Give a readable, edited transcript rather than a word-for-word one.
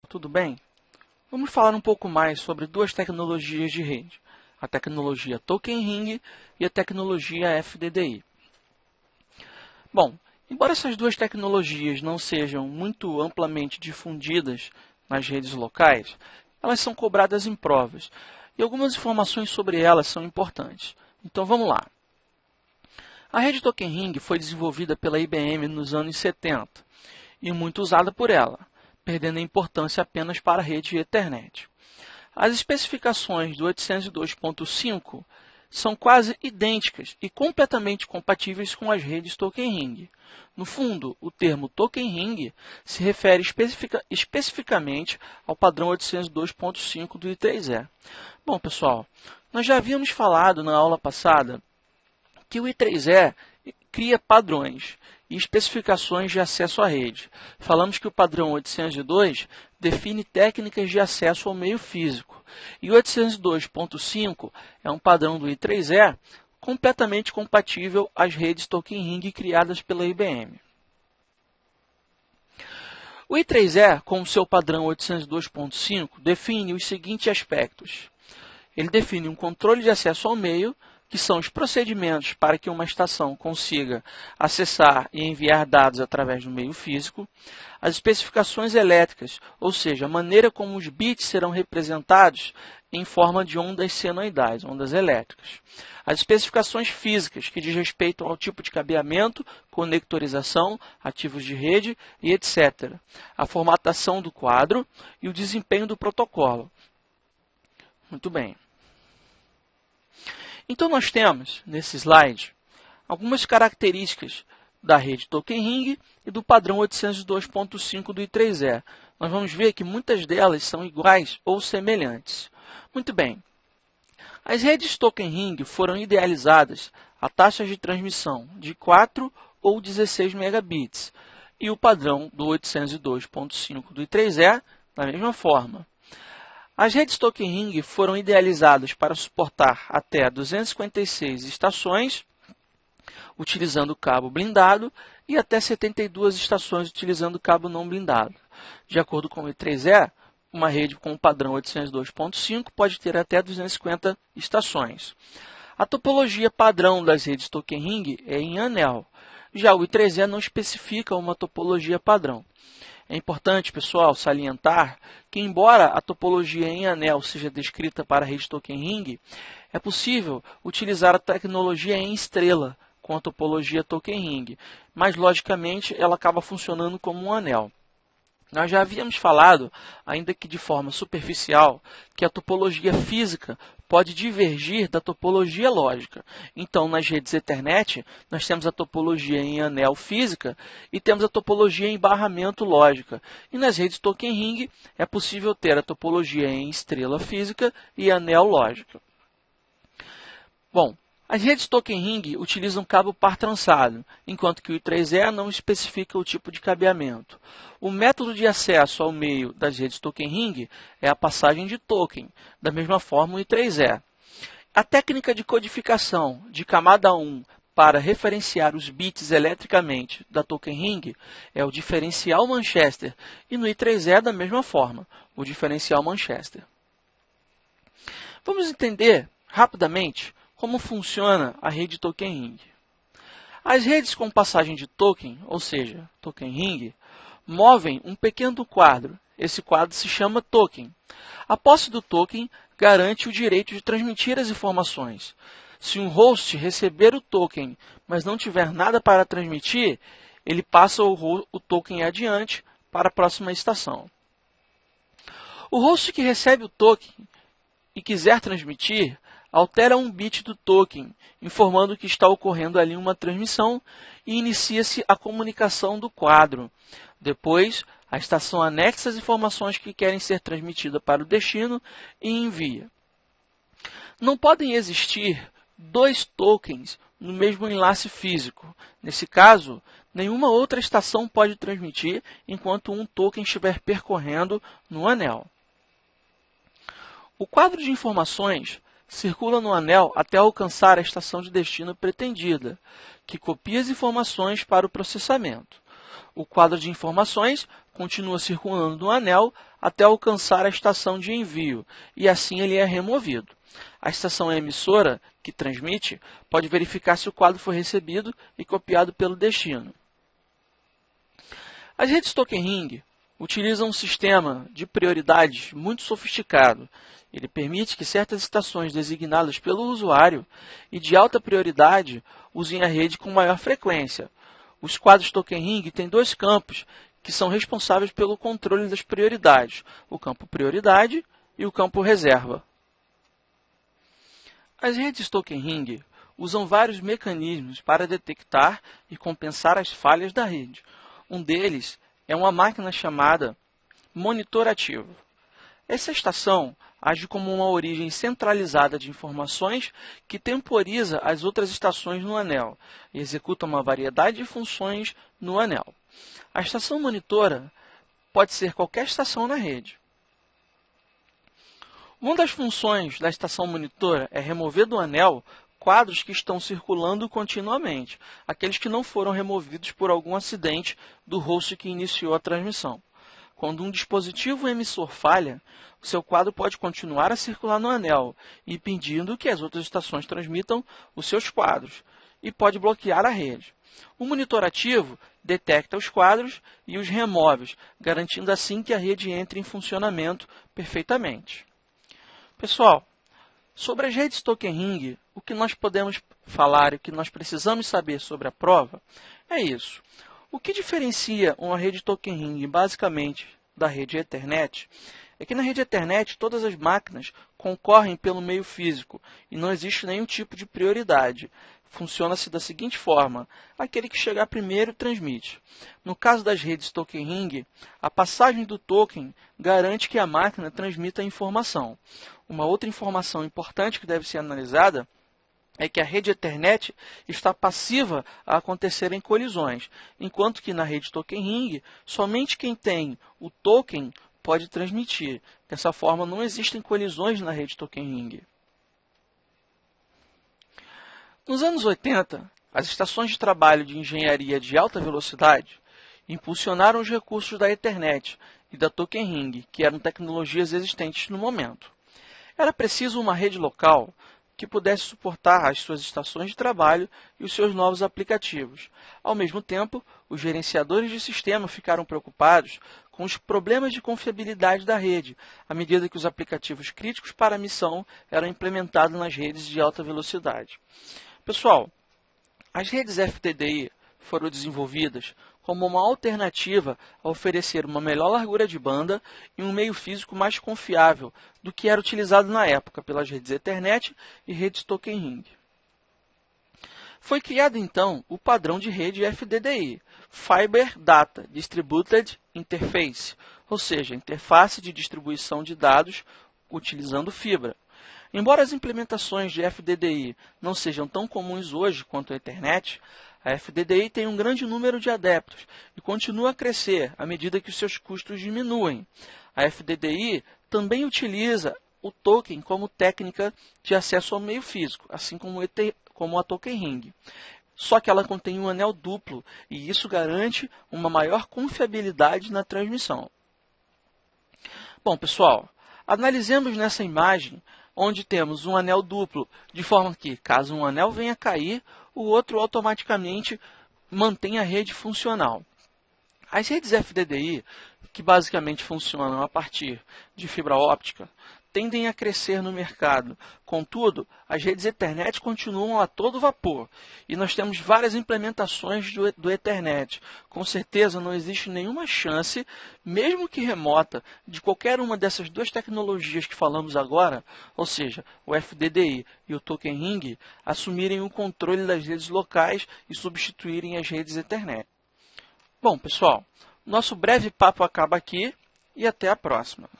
Tudo bem? Vamos falar um pouco mais sobre duas tecnologias de rede, a tecnologia Token Ring e a tecnologia FDDI. Bom, embora essas duas tecnologias não sejam muito amplamente difundidas nas redes locais, elas são cobradas em provas e algumas informações sobre elas são importantes. Então vamos lá. A rede Token Ring foi desenvolvida pela IBM nos anos 70 e muito usada por ela, perdendo a importância apenas para a rede Ethernet. As especificações do 802.5 são quase idênticas e completamente compatíveis com as redes Token Ring. No fundo, o termo Token Ring se refere especificamente ao padrão 802.5 do I3E. Bom, pessoal, nós já havíamos falado na aula passada que o I3E cria padrões e especificações de acesso à rede. Falamos que o padrão 802 define técnicas de acesso ao meio físico. E o 802.5 é um padrão do I3E completamente compatível às redes Token Ring criadas pela IBM. O I3E, com o seu padrão 802.5, define os seguintes aspectos. Ele define um controle de acesso ao meio, que são os procedimentos para que uma estação consiga acessar e enviar dados através do meio físico, as especificações elétricas, ou seja, a maneira como os bits serão representados em forma de ondas senoidais, ondas elétricas, as especificações físicas, que diz respeito ao tipo de cabeamento, conectorização, ativos de rede e etc., a formatação do quadro e o desempenho do protocolo. Muito bem. Então, nós temos, nesse slide, algumas características da rede Token Ring e do padrão 802.5 do I3E. Nós vamos ver que muitas delas são iguais ou semelhantes. Muito bem. As redes Token Ring foram idealizadas a taxas de transmissão de 4 ou 16 megabits e o padrão do 802.5 do I3E da mesma forma. As redes Token Ring foram idealizadas para suportar até 256 estações, utilizando cabo blindado, e até 72 estações utilizando cabo não blindado. De acordo com o I3E, uma rede com o padrão 802.5 pode ter até 250 estações. A topologia padrão das redes Token Ring é em anel. Já o I3E não especifica uma topologia padrão. É importante, pessoal, salientar que, embora a topologia em anel seja descrita para a rede Token Ring, é possível utilizar a tecnologia em estrela com a topologia Token Ring, mas, logicamente, ela acaba funcionando como um anel. Nós já havíamos falado, ainda que de forma superficial, que a topologia física pode divergir da topologia lógica. Então, nas redes Ethernet, nós temos a topologia em anel física e temos a topologia em barramento lógica. E nas redes Token Ring, é possível ter a topologia em estrela física e anel lógica. Bom, as redes Token Ring utilizam cabo par trançado, enquanto que o I3E não especifica o tipo de cabeamento. O método de acesso ao meio das redes Token Ring é a passagem de token, da mesma forma o I3E. A técnica de codificação de camada 1 para referenciar os bits eletricamente da Token Ring é o diferencial Manchester, e no I3E da mesma forma, o diferencial Manchester. Vamos entender rapidamente como funciona a rede Token Ring. As redes com passagem de token, ou seja, Token Ring, movem um pequeno quadro. Esse quadro se chama token. A posse do token garante o direito de transmitir as informações. Se um host receber o token, mas não tiver nada para transmitir, ele passa o token adiante para a próxima estação. O host que recebe o token e quiser transmitir, altera um bit do token, informando que está ocorrendo ali uma transmissão e inicia-se a comunicação do quadro. Depois, a estação anexa as informações que querem ser transmitidas para o destino e envia. Não podem existir dois tokens no mesmo enlace físico. Nesse caso, nenhuma outra estação pode transmitir enquanto um token estiver percorrendo no anel. O quadro de informações circula no anel até alcançar a estação de destino pretendida, que copia as informações para o processamento. O quadro de informações continua circulando no anel até alcançar a estação de envio, e assim ele é removido. A estação emissora, que transmite, pode verificar se o quadro foi recebido e copiado pelo destino. As redes Token Ring utilizam um sistema de prioridades muito sofisticado. Ele permite que certas estações designadas pelo usuário e de alta prioridade usem a rede com maior frequência. Os quadros Token Ring têm dois campos que são responsáveis pelo controle das prioridades, o campo prioridade e o campo reserva. As redes Token Ring usam vários mecanismos para detectar e compensar as falhas da rede. Um deles é uma máquina chamada monitor ativo. Essa estação age como uma origem centralizada de informações que temporiza as outras estações no anel e executa uma variedade de funções no anel. A estação monitora pode ser qualquer estação na rede. Uma das funções da estação monitora é remover do anel quadros que estão circulando continuamente, aqueles que não foram removidos por algum acidente do host que iniciou a transmissão. Quando um dispositivo emissor falha, o seu quadro pode continuar a circular no anel, impedindo que as outras estações transmitam os seus quadros, e pode bloquear a rede. O monitor ativo detecta os quadros e os remove, garantindo assim que a rede entre em funcionamento perfeitamente. Pessoal, sobre as redes Token Ring, o que nós podemos falar e o que nós precisamos saber sobre a prova é isso. O que diferencia uma rede Token Ring basicamente da rede Ethernet é que na rede Ethernet todas as máquinas concorrem pelo meio físico e não existe nenhum tipo de prioridade. Funciona-se da seguinte forma: aquele que chegar primeiro transmite. No caso das redes Token Ring, a passagem do token garante que a máquina transmita a informação. Uma outra informação importante que deve ser analisada é que a rede Ethernet está passiva a acontecerem colisões, enquanto que na rede Token Ring, somente quem tem o token pode transmitir. Dessa forma, não existem colisões na rede Token Ring. Nos anos 80, as estações de trabalho de engenharia de alta velocidade impulsionaram os recursos da Ethernet e da Token Ring, que eram tecnologias existentes no momento. Era preciso uma rede local que pudesse suportar as suas estações de trabalho e os seus novos aplicativos. Ao mesmo tempo, os gerenciadores de sistema ficaram preocupados com os problemas de confiabilidade da rede, à medida que os aplicativos críticos para a missão eram implementados nas redes de alta velocidade. Pessoal, as redes FDDI foram desenvolvidas como uma alternativa a oferecer uma melhor largura de banda e um meio físico mais confiável do que era utilizado na época pelas redes Ethernet e redes Token Ring. Foi criado então o padrão de rede FDDI, Fiber Data Distributed Interface, ou seja, interface de distribuição de dados utilizando fibra. Embora as implementações de FDDI não sejam tão comuns hoje quanto a Ethernet, a FDDI tem um grande número de adeptos e continua a crescer à medida que os seus custos diminuem. A FDDI também utiliza o token como técnica de acesso ao meio físico, assim como a Token Ring. Só que ela contém um anel duplo e isso garante uma maior confiabilidade na transmissão. Bom, pessoal, analisemos nessa imagem onde temos um anel duplo, de forma que, caso um anel venha a cair, o outro automaticamente mantém a rede funcional. As redes FDDI, que basicamente funcionam a partir de fibra óptica, tendem a crescer no mercado. Contudo, as redes Ethernet continuam a todo vapor e nós temos várias implementações do Ethernet. Com certeza não existe nenhuma chance, mesmo que remota, de qualquer uma dessas duas tecnologias que falamos agora, ou seja, o FDDI e o Token Ring, assumirem o controle das redes locais e substituírem as redes Ethernet. Bom, pessoal, nosso breve papo acaba aqui e até a próxima.